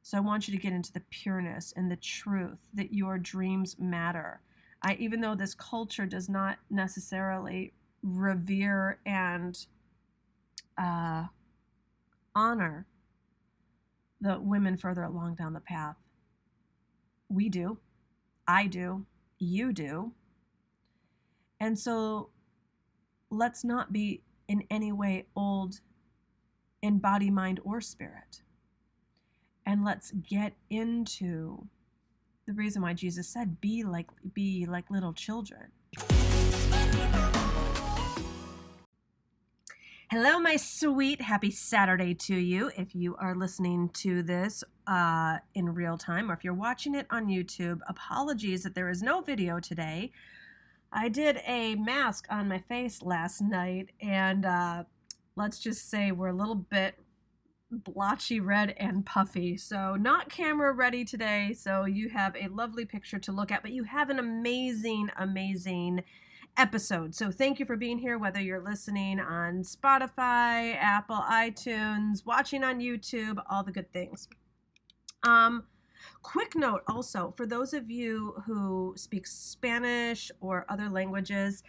So I want you to get into the pureness and the truth that your dreams matter. Even though this culture does not necessarily revere and honor the women further along down the path, we do, I do, you do. And so let's not be in any way old in body, mind, or spirit. And let's get into the reason why Jesus said, be like little children. Hello, my sweet, happy Saturday to you. If you are listening to this in real time, or if you're watching it on YouTube, apologies that there is no video today. I did a mask on my face last night, and let's just say we're a little bit blotchy red and puffy, so not camera ready today. So you have a lovely picture to look at, but you have an amazing episode. So thank you for being here, whether you're listening on Spotify, Apple, iTunes, watching on YouTube, all the good things. Quick note also, for those of you who speak Spanish or other languages,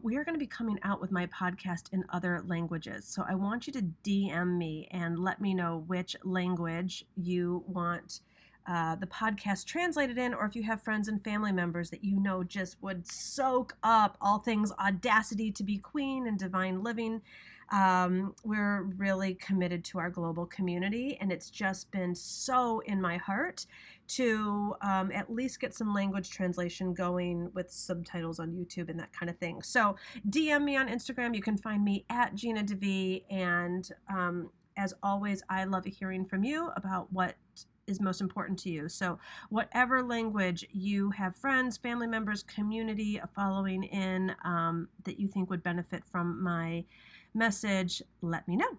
we are going to be coming out with my podcast in other languages. So I want you to DM me and let me know which language you want the podcast translated in, or if you have friends and family members that you know just would soak up all things Audacity to be Queen and Divine Living. We're really committed to our global community, and it's just been so in my heart to at least get some language translation going with subtitles on YouTube and that kind of thing. So DM me on Instagram. You can find me at Gina DeVee, and as always, I love hearing from you about what is most important to you. So whatever language you have friends, family members, community, a following in that you think would benefit from my message, let me know.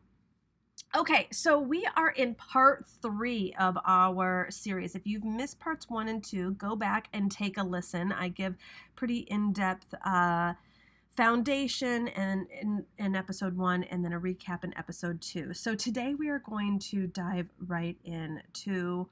Okay, so we are in part 3 of our series. If you've missed parts 1 and 2, go back and take a listen. I give pretty in-depth foundation in episode 1, and then a recap in episode 2. So today we are going to dive right into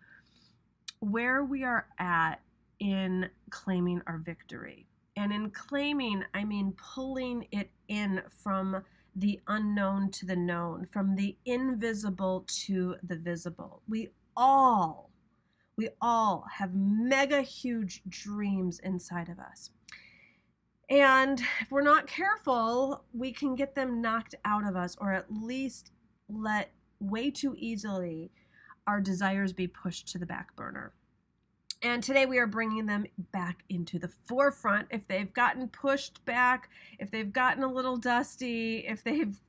where we are at in claiming our victory. And in claiming, I mean pulling it in from the unknown to the known, from the invisible to the visible. We all have mega huge dreams inside of us. And if we're not careful, we can get them knocked out of us, or at least let way too easily our desires be pushed to the back burner. And today we are bringing them back into the forefront. If they've gotten pushed back, if they've gotten a little dusty, if they've,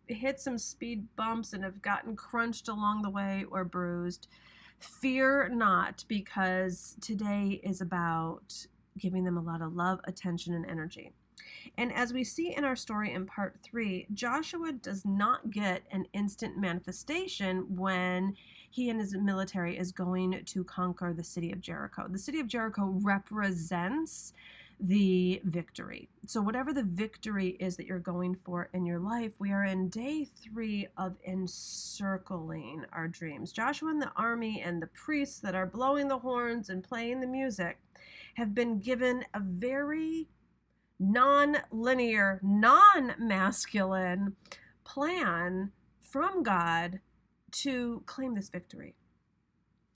hit some speed bumps and have gotten crunched along the way or bruised, fear not, because today is about giving them a lot of love, attention, and energy. And as we see in our story in part 3, Joshua does not get an instant manifestation when he and his military is going to conquer the city of Jericho. The city of Jericho represents the victory. So whatever the victory is that you're going for in your life, we are in day 3 of encircling our dreams. Joshua and the army and the priests that are blowing the horns and playing the music have been given a very non-linear, non-masculine plan from God to claim this victory.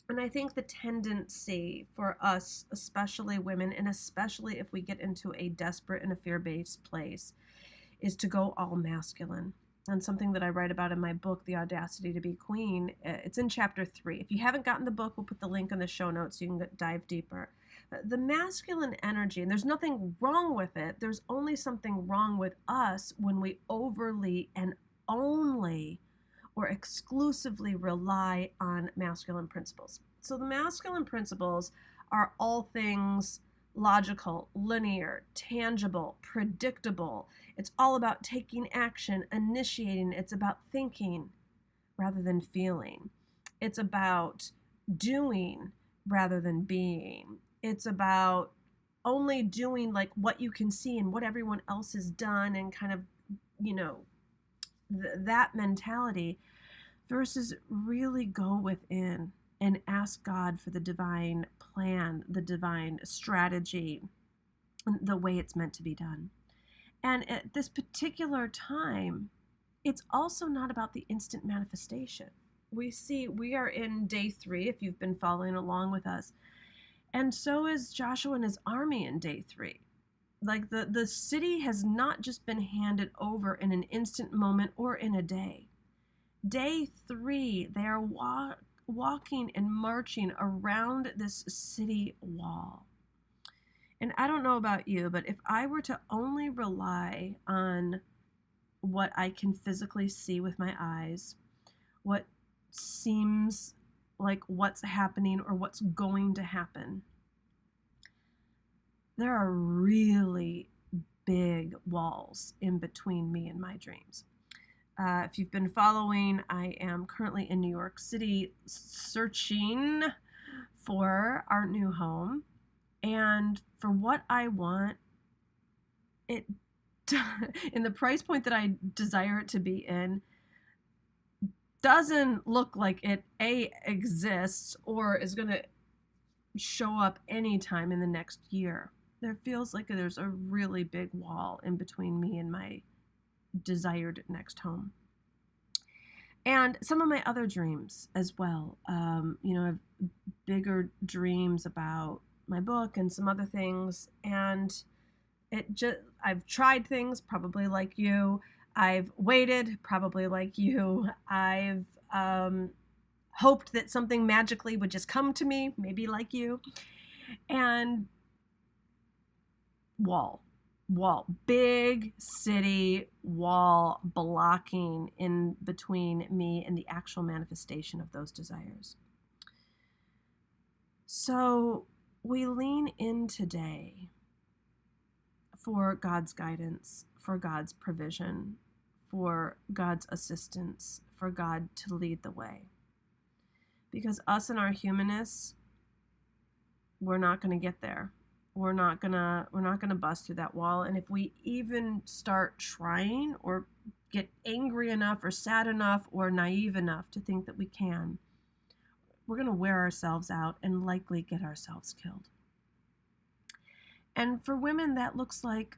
And I think the tendency for us, especially women, and especially if we get into a desperate and a fear-based place, is to go all masculine. And something that I write about in my book, The Audacity to be Queen, it's in chapter 3. If you haven't gotten the book, we'll put the link in the show notes so you can dive deeper. The masculine energy, and there's nothing wrong with it, there's only something wrong with us when we overly and only or exclusively rely on masculine principles. So the masculine principles are all things logical, linear, tangible, predictable. It's all about taking action, initiating. It's about thinking rather than feeling. It's about doing rather than being. It's about only doing like what you can see and what everyone else has done, and kind of, that mentality. versus really go within and ask God for the divine plan, the divine strategy, the way it's meant to be done. And at this particular time, it's also not about the instant manifestation. We are in day 3, if you've been following along with us. And so is Joshua and his army in day 3. Like the city has not just been handed over in an instant moment or in a day. Day 3, they are walking and marching around this city wall. And I don't know about you, but if I were to only rely on what I can physically see with my eyes, what seems like what's happening or what's going to happen, there are really big walls in between me and my dreams. If you've been following, I am currently in New York City searching for our new home. And for what I want, it in the price point that I desire it to be in, doesn't look like it exists or is going to show up anytime in the next year. There feels like there's a really big wall in between me and my desired next home. And some of my other dreams as well. I have bigger dreams about my book and some other things. And I've tried things, probably like you. I've waited, probably like you. I've hoped that something magically would just come to me, maybe like you. And wall, big city wall blocking in between me and the actual manifestation of those desires. So we lean in today for God's guidance, for God's provision, for God's assistance, for God to lead the way. Because us and our humanness, we're not going to get there. We're not gonna bust through that wall. And if we even start trying or get angry enough or sad enough or naive enough to think that we can, we're gonna wear ourselves out and likely get ourselves killed. And for women, that looks like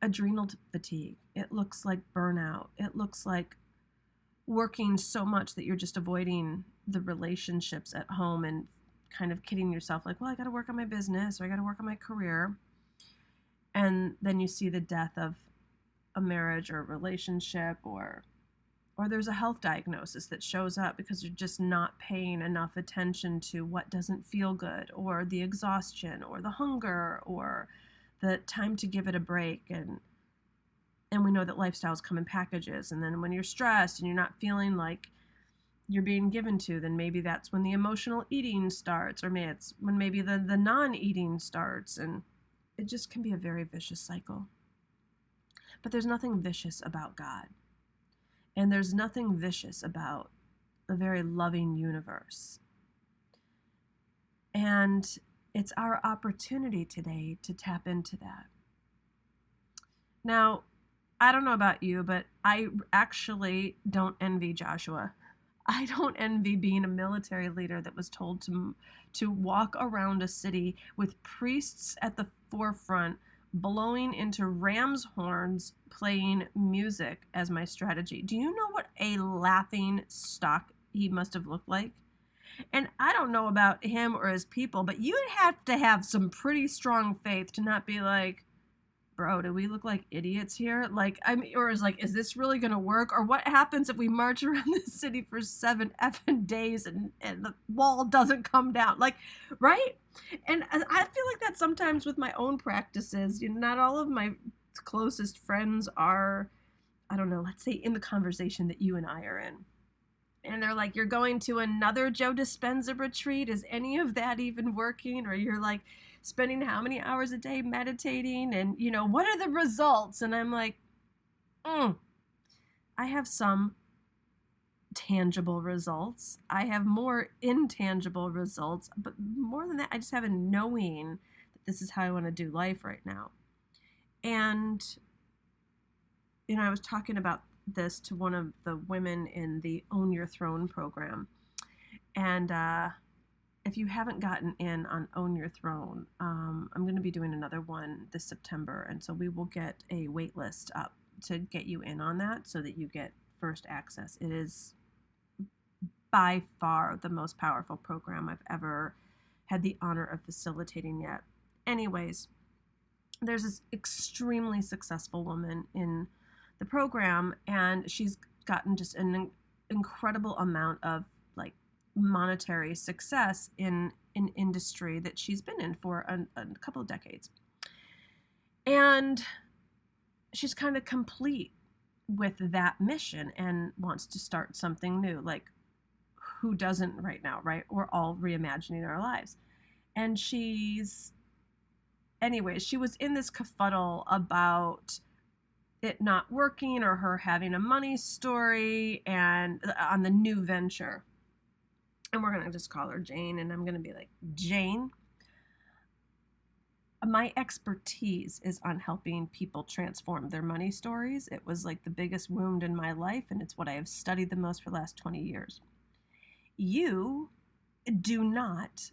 adrenal fatigue. It looks like burnout. It looks like working so much that you're just avoiding the relationships at home and kind of kidding yourself like, well, I got to work on my business or I got to work on my career. And then you see the death of a marriage or a relationship or there's a health diagnosis that shows up because you're just not paying enough attention to what doesn't feel good or the exhaustion or the hunger or the time to give it a break. And we know that lifestyles come in packages. And then when you're stressed and you're not feeling like you're being given to, then maybe that's when the emotional eating starts, or maybe it's when maybe the non-eating starts, and it just can be a very vicious cycle. But there's nothing vicious about God, and there's nothing vicious about a very loving universe. And it's our opportunity today to tap into that. Now, I don't know about you, but I actually don't envy Joshua. I don't envy being a military leader that was told to walk around a city with priests at the forefront, blowing into ram's horns, playing music as my strategy. Do you know what a laughing stock he must have looked like? And I don't know about him or his people, but you'd have to have some pretty strong faith to not be like, bro, do we look like idiots here? Is this really going to work? Or what happens if we march around the city for 7 effing days and the wall doesn't come down? Right? And I feel like that sometimes with my own practices. Not all of my closest friends are, I don't know, let's say in the conversation that you and I are in. And they're like, you're going to another Joe Dispenza retreat? Is any of that even working? Or you're like, spending how many hours a day meditating, and what are the results? And I'm like, I have some tangible results. I have more intangible results, but more than that, I just have a knowing that this is how I want to do life right now. And I was talking about this to one of the women in the Own Your Throne program. And if you haven't gotten in on Own Your Throne, I'm going to be doing another one this September. And so we will get a wait list up to get you in on that so that you get first access. It is by far the most powerful program I've ever had the honor of facilitating yet. Anyways, there's this extremely successful woman in the program, and she's gotten just an incredible amount of like monetary success in an industry that she's been in for a couple of decades. And she's kind of complete with that mission and wants to start something new. Like, who doesn't right now, right? We're all reimagining our lives. And she was in this kerfuddle about it not working or her having a money story and on the new venture. And we're going to just call her Jane, and I'm going to be like, Jane, my expertise is on helping people transform their money stories. It was like the biggest wound in my life, and it's what I have studied the most for the last 20 years. You do not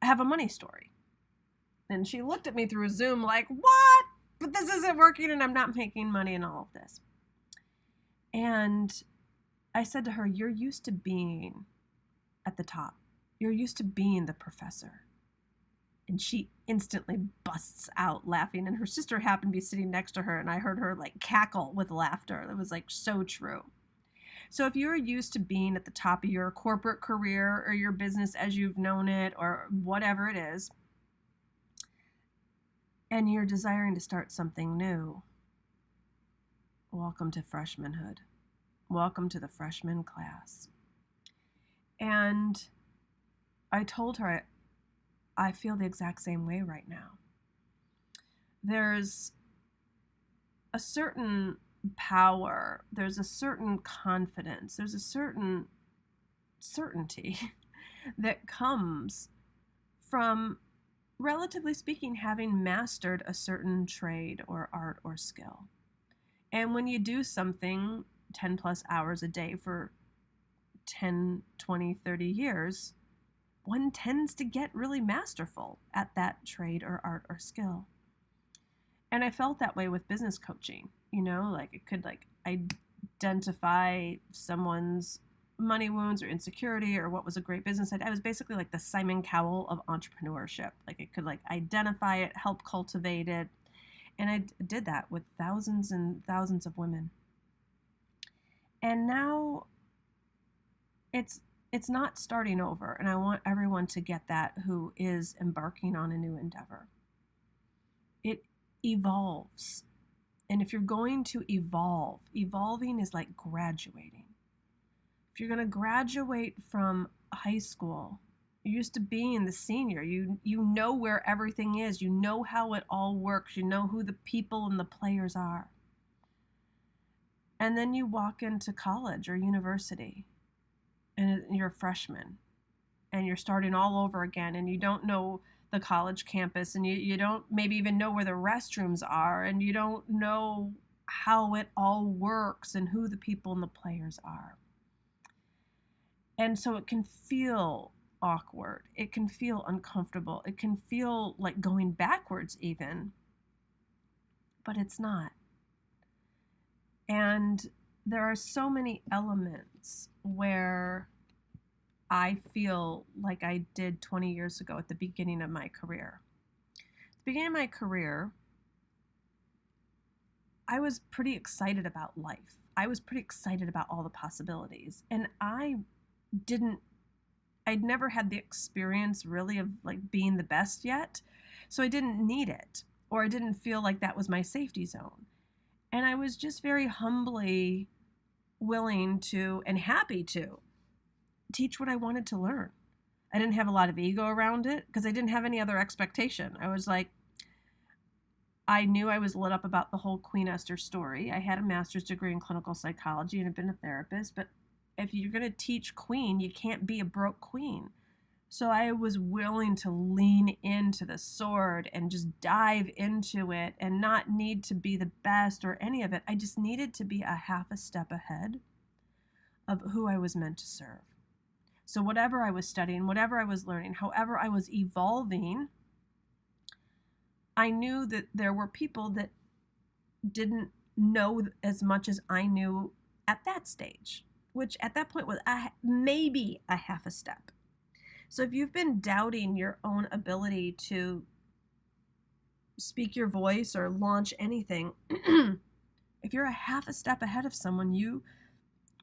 have a money story. And she looked at me through Zoom like, what? But this isn't working and I'm not making money and all of this. And I said to her, you're used to being at the top. You're used to being the professor. And she instantly busts out laughing. And her sister happened to be sitting next to her, and I heard her like cackle with laughter. It was like so true. So if you're used to being at the top of your corporate career or your business as you've known it or whatever it is, and you're desiring to start something new, welcome to freshmanhood. Welcome to the freshman class. And I told her I feel the exact same way right now. There's a certain power, there's a certain confidence, there's a certain certainty that comes from, relatively speaking, having mastered a certain trade or art or skill. And when you do something 10 plus hours a day for 10, 20, 30 years, one tends to get really masterful at that trade or art or skill. And I felt that way with business coaching. You know, like it could like identify someone's money wounds or insecurity or what was a great business idea. I was basically like the Simon Cowell of entrepreneurship. Like it could like identify it, help cultivate it. And I did that with thousands and thousands of women. And now it's not starting over. And I want everyone to get that who is embarking on a new endeavor. It evolves. And if you're going to evolve, evolving is like graduating. If you're going to graduate from high school, you're used to being the senior. You know where everything is. You know how it all works. You know who the people and the players are. And then you walk into college or university, and you're a freshman, and you're starting all over again, and you don't know the college campus, and you don't maybe even know where the restrooms are, and you don't know how it all works and who the people and the players are. And so it can feel awkward. It can feel uncomfortable. It can feel like going backwards even, but it's not. And there are so many elements where I feel like I did 20 years ago at the beginning of my career. At the beginning of my career, I was pretty excited about life. I was pretty excited about all the possibilities. And I'd never had the experience really of like being the best yet. So I didn't need it, or I didn't feel like that was my safety zone. And I was just very humbly willing to and happy to teach what I wanted to learn. I didn't have a lot of ego around it because I didn't have any other expectation. I was like, I knew I was lit up about the whole Queen Esther story. I had a master's degree in clinical psychology and had been a therapist, but if you're going to teach queen, you can't be a broke queen. So I was willing to lean into the sword and just dive into it and not need to be the best or any of it. I just needed to be a half a step ahead of who I was meant to serve. So whatever I was studying, whatever I was learning, however I was evolving, I knew that there were people that didn't know as much as I knew at that stage, which at that point was maybe a half a step. So if you've been doubting your own ability to speak your voice or launch anything, if you're a half a step ahead of someone, you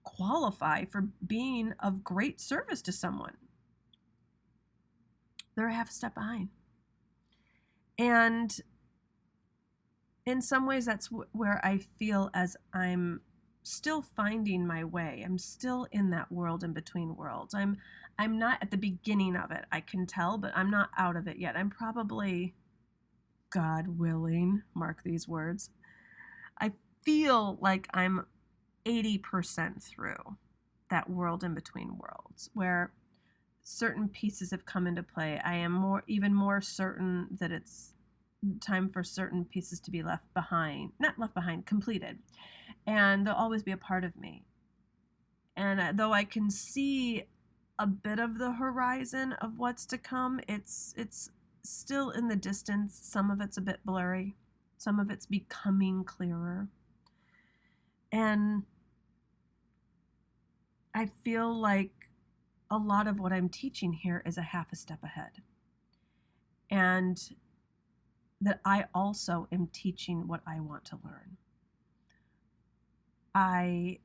qualify for being of great service to someone. They're a half a step behind. And in some ways, that's where I feel as I'm still finding my way. I'm still in that world in between worlds. I'm not at the beginning of it, I can tell, but I'm not out of it yet. I'm probably, God willing, mark these words, I feel like I'm 80% through that world in between worlds where certain pieces have come into play. I am even more certain that it's time for certain pieces to be left behind, not left behind, completed. And they'll always be a part of me. And though I can see a bit of the horizon of what's to come, it's still in the distance. Some of it's a bit blurry. Some of it's becoming clearer. And I feel like a lot of what I'm teaching here is a half a step ahead. And that I also am teaching what I want to learn. I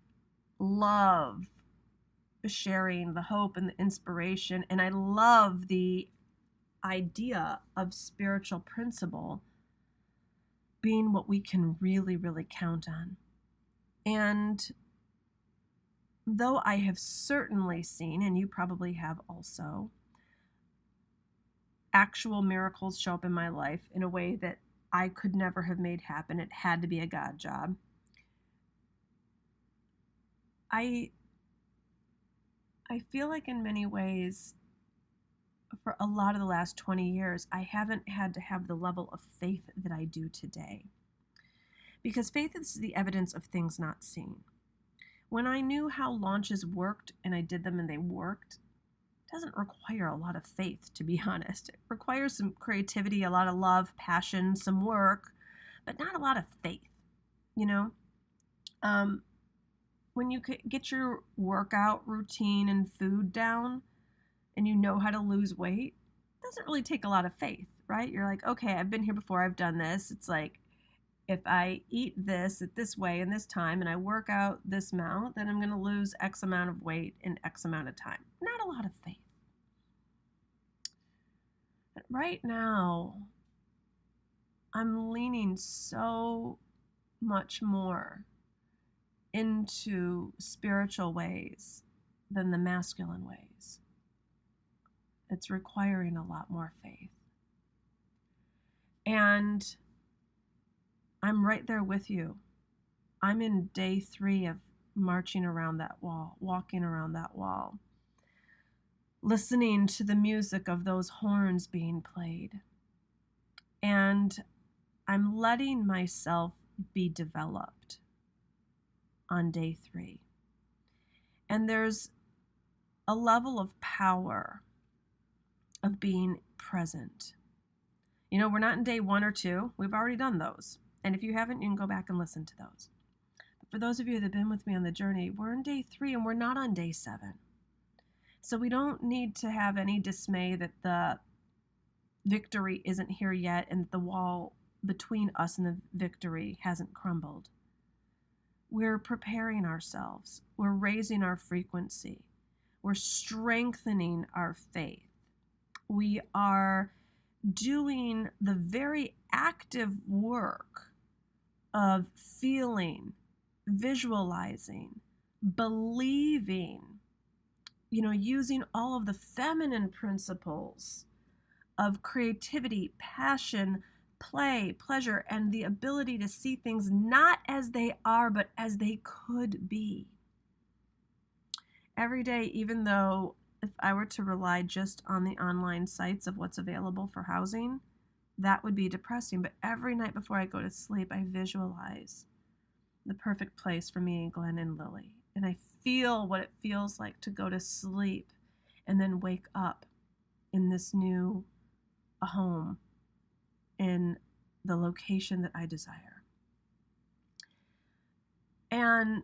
love sharing the hope and the inspiration, and I love the idea of spiritual principle being what we can really, really count on. And though I have certainly seen, and you probably have also, actual miracles show up in my life in a way that I could never have made happen. It had to be a God job. I feel like in many ways, for a lot of the last 20 years, I haven't had to have the level of faith that I do today. Because faith is the evidence of things not seen. When I knew how launches worked and I did them and they worked, it doesn't require a lot of faith, to be honest. It requires some creativity, a lot of love, passion, some work, but not a lot of faith, you know? When you get your workout routine and food down and you know how to lose weight, it doesn't really take a lot of faith, right? You're like, okay, I've been here before, I've done this. It's like, if I eat this at this way in this time and I work out this amount, then I'm going to lose X amount of weight in X amount of time. Not a lot of faith. But right now, I'm leaning so much more into spiritual ways than the masculine ways. It's requiring a lot more faith. And I'm right there with you. I'm in day 3 of marching around that wall, walking around that wall, listening to the music of those horns being played. And I'm letting myself be developed on day 3. And there's a level of power of being present. You know, we're not in day 1 or 2. We've already done those. And if you haven't, you can go back and listen to those. But for those of you that have been with me on the journey, we're in day 3 and we're not on day 7. So we don't need to have any dismay that the victory isn't here yet and the wall between us and the victory hasn't crumbled. We're preparing ourselves. We're raising our frequency. We're strengthening our faith. We are doing the very active work of feeling, visualizing, believing, using all of the feminine principles of creativity, passion, play, pleasure, and the ability to see things not as they are, but as they could be. Every day, even though if I were to rely just on the online sites of what's available for housing, that would be depressing. But every night before I go to sleep, I visualize the perfect place for me and Glenn and Lily. And I feel what it feels like to go to sleep and then wake up in this new home in the location that I desire. And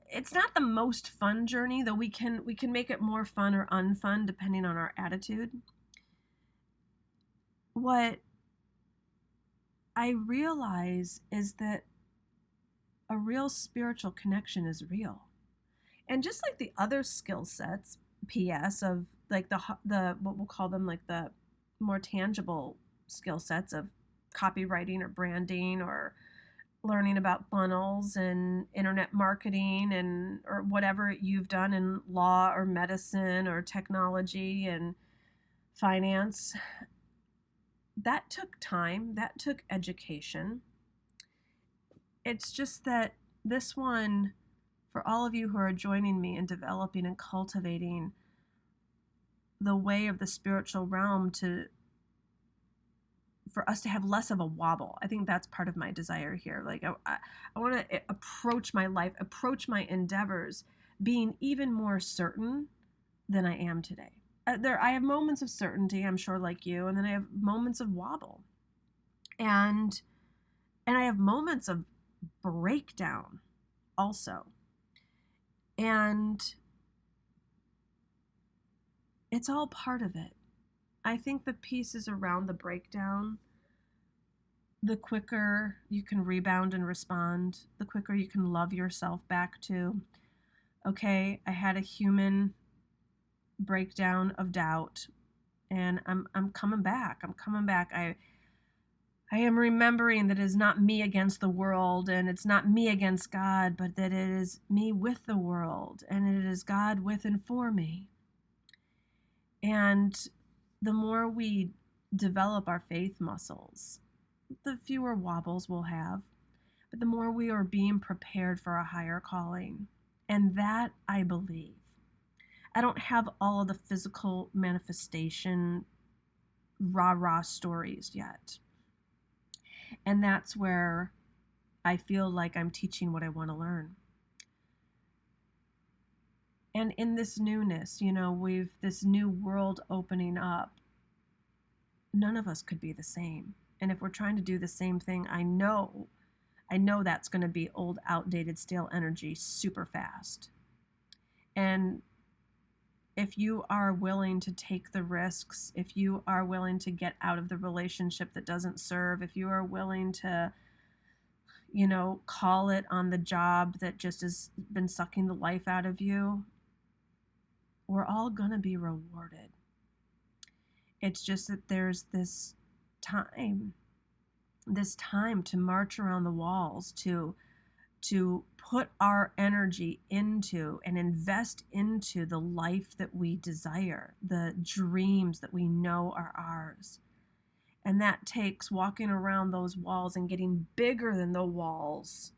it's not the most fun journey, though we can make it more fun or unfun depending on our attitude. What I realize is that a real spiritual connection is real. And just like the other skill sets, PS, of like the what we'll call them, like the more tangible skill sets of copywriting or branding or learning about funnels and internet marketing and or whatever you've done in law or medicine or technology and finance, that took time, that took education. It's just that this one, for all of you who are joining me in developing and cultivating the way of the spiritual realm, for us to have less of a wobble. I think that's part of my desire here. Like I want to approach my life, approach my endeavors, being even more certain than I am today. I have moments of certainty, I'm sure, like you, and then I have moments of wobble, and I have moments of breakdown also. And it's all part of it. I think the pieces around the breakdown, the quicker you can rebound and respond, the quicker you can love yourself back to, okay, I had a human breakdown of doubt, and I'm coming back. I'm coming back. I am remembering that it is not me against the world, and it's not me against God, but that it is me with the world, and it is God with and for me. And the more we develop our faith muscles, the fewer wobbles we'll have, but the more we are being prepared for a higher calling. And that I believe. I don't have all of the physical manifestation rah-rah stories yet. And that's where I feel like I'm teaching what I want to learn. And in this newness, we've this new world opening up. None of us could be the same. And if we're trying to do the same thing, I know that's going to be old, outdated, stale energy super fast. And if you are willing to take the risks, if you are willing to get out of the relationship that doesn't serve, if you are willing to, call it on the job that just has been sucking the life out of you, we're all going to be rewarded. It's just that there's this time to march around the walls, to put our energy into and invest into the life that we desire, the dreams that we know are ours. And that takes walking around those walls and getting bigger than the walls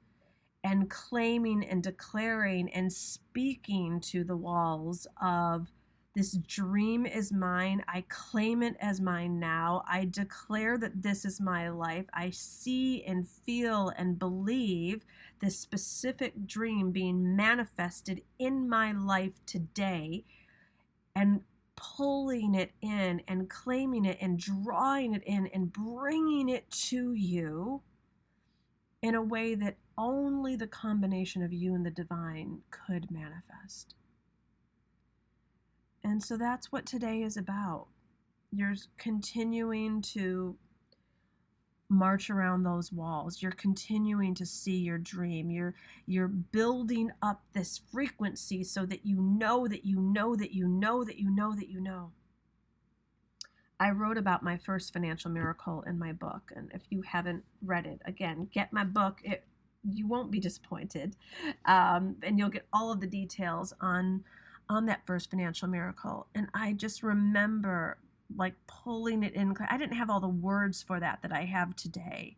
and claiming and declaring and speaking to the walls of, this dream is mine. I claim it as mine now. I declare that this is my life. I see and feel and believe this specific dream being manifested in my life today, and pulling it in and claiming it and drawing it in and bringing it to you in a way that only the combination of you and the divine could manifest. And so that's what today is about. You're continuing to march around those walls. You're continuing to see your dream. You're building up this frequency so that you know that you know that you know that you know that you know. I wrote about my first financial miracle in my book, and if you haven't read it, again, get my book. You won't be disappointed, and you'll get all of the details on that first financial miracle. And I just remember like pulling it in. I didn't have all the words for that I have today,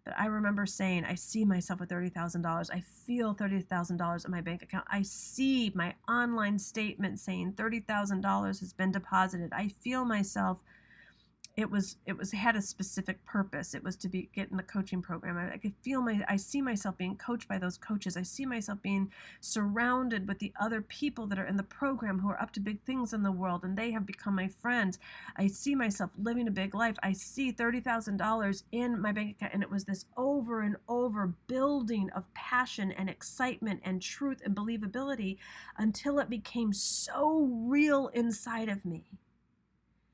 But I remember saying, I see myself with $30,000. I feel $30,000 in my bank account. I see my online statement saying $30,000 has been deposited. I feel myself. It had a specific purpose. It was to get in the coaching program. I could feel I see myself being coached by those coaches. I see myself being surrounded with the other people that are in the program who are up to big things in the world, and they have become my friends. I see myself living a big life. I see $30,000 in my bank account, and it was this over and over building of passion and excitement and truth and believability until it became so real inside of me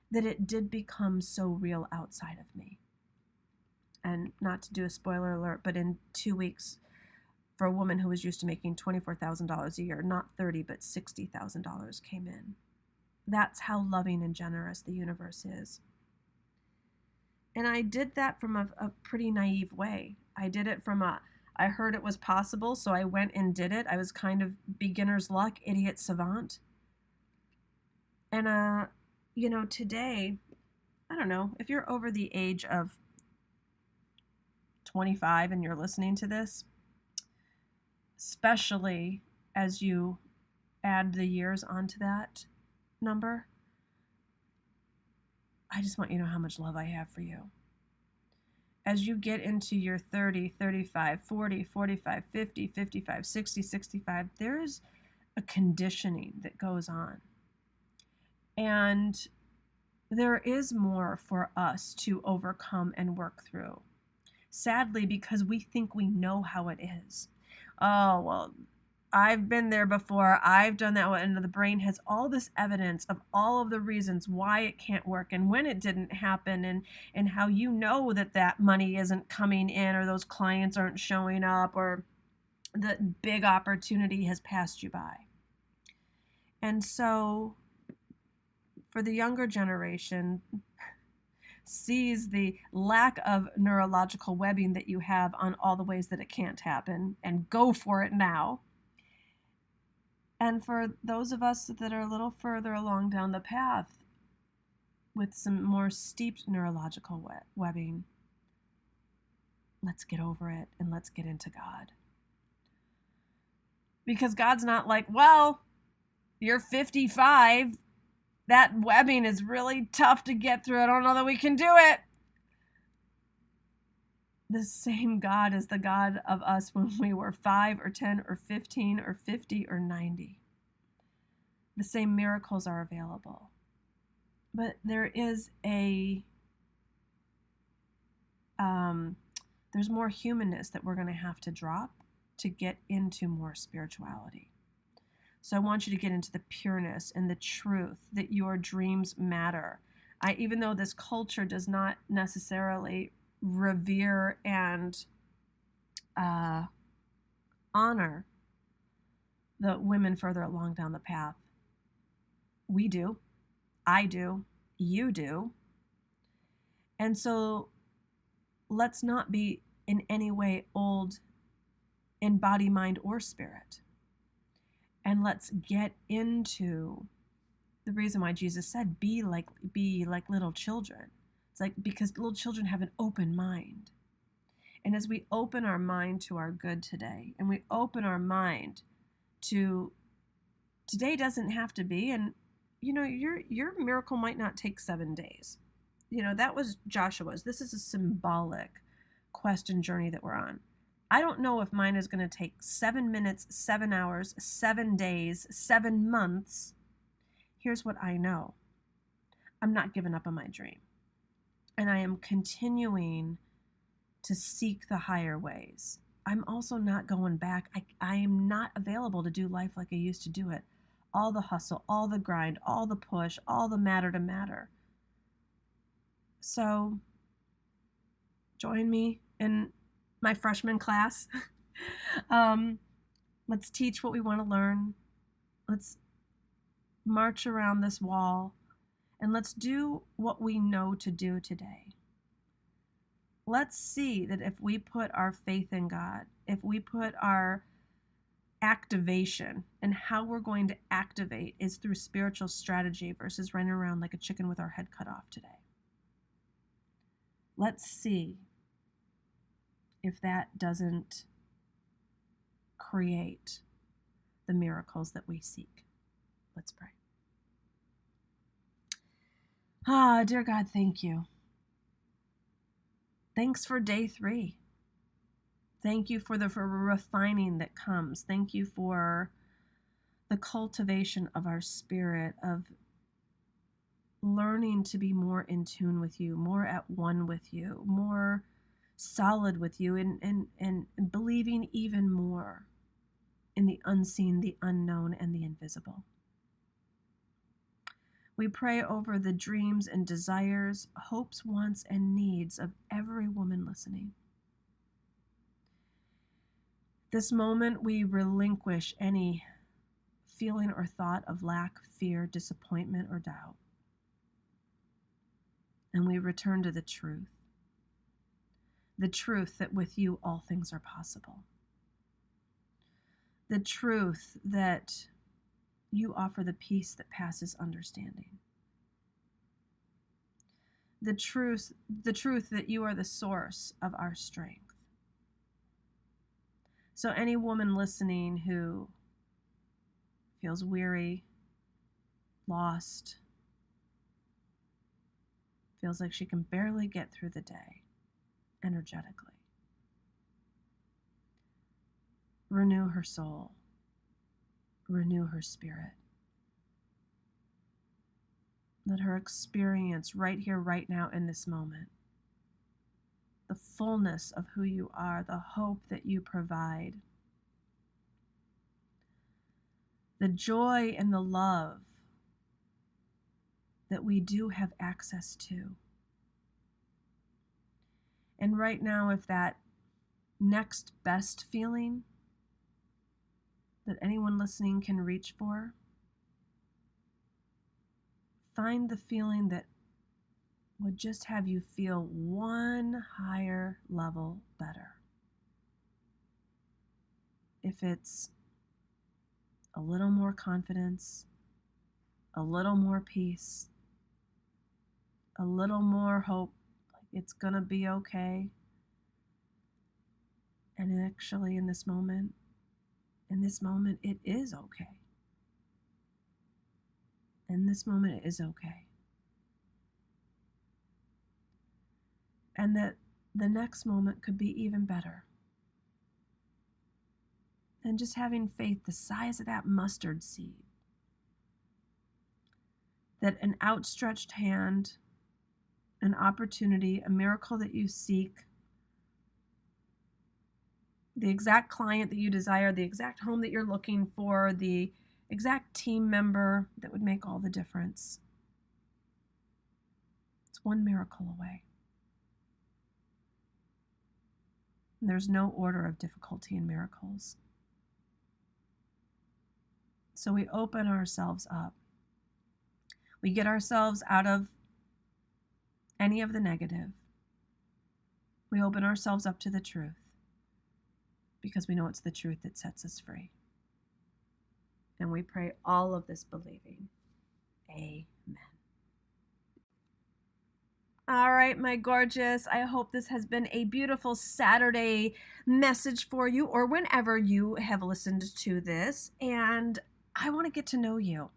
that it did become so real outside of me. And not to do a spoiler alert, but in 2 weeks, for a woman who was used to making $24,000 a year, not $30,000, but $60,000 came in. That's how loving and generous the universe is. And I did that from a pretty naive way. I did it from I heard it was possible, so I went and did it. I was kind of beginner's luck, idiot savant. And today, I don't know, if you're over the age of 25 and you're listening to this, especially as you add the years onto that number, I just want you to know how much love I have for you. As you get into your 30, 35, 40, 45, 50, 55, 60, 65, there's a conditioning that goes on. And there is more for us to overcome and work through. Sadly, because we think we know how it is. Oh, well, I've been there before. I've done that. And the brain has all this evidence of all of the reasons why it can't work and when it didn't happen, and how you know that money isn't coming in, or those clients aren't showing up, or the big opportunity has passed you by. And so for the younger generation, sees the lack of neurological webbing that you have on all the ways that it can't happen, and go for it now. And for those of us that are a little further along down the path with some more steeped neurological webbing, let's get over it and let's get into God. Because God's not like, well, you're 55. That webbing is really tough to get through. I don't know that we can do it. The same God is the God of us when we were 5 or 10 or 15 or 50 or 90. The same miracles are available. But there is there's more humanness that we're going to have to drop to get into more spirituality. So I want you to get into the pureness and the truth that your dreams matter. Even though this culture does not necessarily revere and honor the women further along down the path, we do, I do, you do. And so let's not be in any way old in body, mind, or spirit. And let's get into the reason why Jesus said, be like little children. It's like, because little children have an open mind. And as we open our mind to our good today, and we open our mind to today doesn't have to be, and your miracle might not take 7 days. That was Joshua's. This is a symbolic quest and journey that we're on. I don't know if mine is going to take 7 minutes, 7 hours, 7 days, 7 months. Here's what I know. I'm not giving up on my dream. And I am continuing to seek the higher ways. I'm also not going back. I am not available to do life like I used to do it. All the hustle, all the grind, all the push, all the matter to matter. So join me in my freshman class. Let's teach what we want to learn. Let's march around this wall, and let's do what we know to do today. Let's see that if we put our faith in God, if we put our activation, and how we're going to activate is through spiritual strategy versus running around like a chicken with our head cut off today. Let's see if that doesn't create the miracles that we seek. Let's pray. Dear God, thank you. Thanks for day 3. Thank you for the refining that comes. Thank you for the cultivation of our spirit, of learning to be more in tune with you, more at one with you, more solid with you, and believing even more in the unseen, the unknown, and the invisible. We pray over the dreams and desires, hopes, wants, and needs of every woman listening. This moment, we relinquish any feeling or thought of lack, fear, disappointment, or doubt. And we return to the truth that with you all things are possible. The truth that you offer the peace that passes understanding. The truth that you are the source of our strength. So any woman listening who feels weary, lost, feels like she can barely get through the day energetically, renew her soul, renew her spirit. Let her experience right here, right now, in this moment, the fullness of who you are, the hope that you provide, the joy and the love that we do have access to. And right now, if that next best feeling that anyone listening can reach for, find the feeling that would just have you feel one higher level better. If it's a little more confidence, a little more peace, a little more hope, like it's gonna be okay. And actually in this moment, it is okay. In this moment, it is okay. And that the next moment could be even better. And just having faith the size of that mustard seed. That an outstretched hand, an opportunity, a miracle that you seek, the exact client that you desire, the exact home that you're looking for, the exact team member that would make all the difference. It's one miracle away. And there's no order of difficulty in miracles. So we open ourselves up. We get ourselves out of any of the negative. We open ourselves up to the truth because we know it's the truth that sets us free. And we pray all of this believing. Amen. All right, my gorgeous. I hope this has been a beautiful Saturday message for you, or whenever you have listened to this. And I want to get to know you.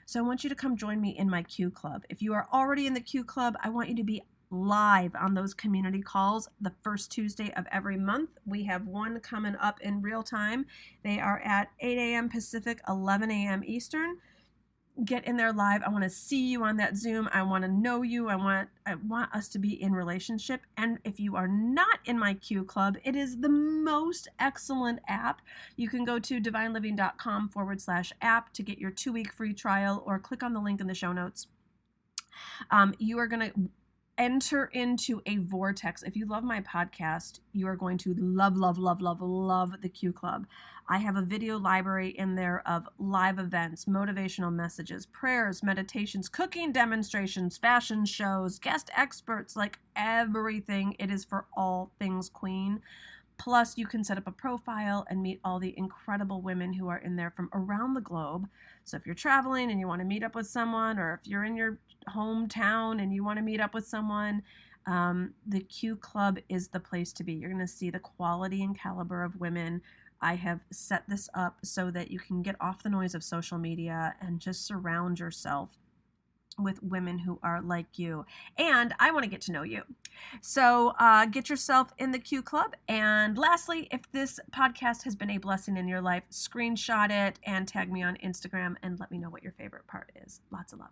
So I want you to come join me in my Q Club. If you are already in the Q Club, I want you to be live on those community calls the first Tuesday of every month. We have one coming up in real time. They are at 8 a.m. Pacific, 11 a.m. Eastern. Get in there live. I want to see you on that Zoom. I want to know you. I want us to be in relationship. And if you are not in my Q Club, it is the most excellent app. You can go to divineliving.com/app to get your 2-week free trial, or click on the link in the show notes. You are going to enter into a vortex. If you love my podcast, you are going to love the Q Club. I have a video library in there of live events, motivational messages, prayers, meditations, cooking demonstrations, fashion shows, guest experts, like everything. It is for all things queen. Plus, you can set up a profile and meet all the incredible women who are in there from around the globe. So if you're traveling and you want to meet up with someone, or if you're in your hometown and you want to meet up with someone, The Q Club is the place to be. You're going to see the quality and caliber of women. I have set this up so that you can get off the noise of social media and just surround yourself with women who are like you. And I want to get to know you. So get yourself in the Q Club. And lastly, if this podcast has been a blessing in your life, screenshot it and tag me on Instagram and let me know what your favorite part is. Lots of love.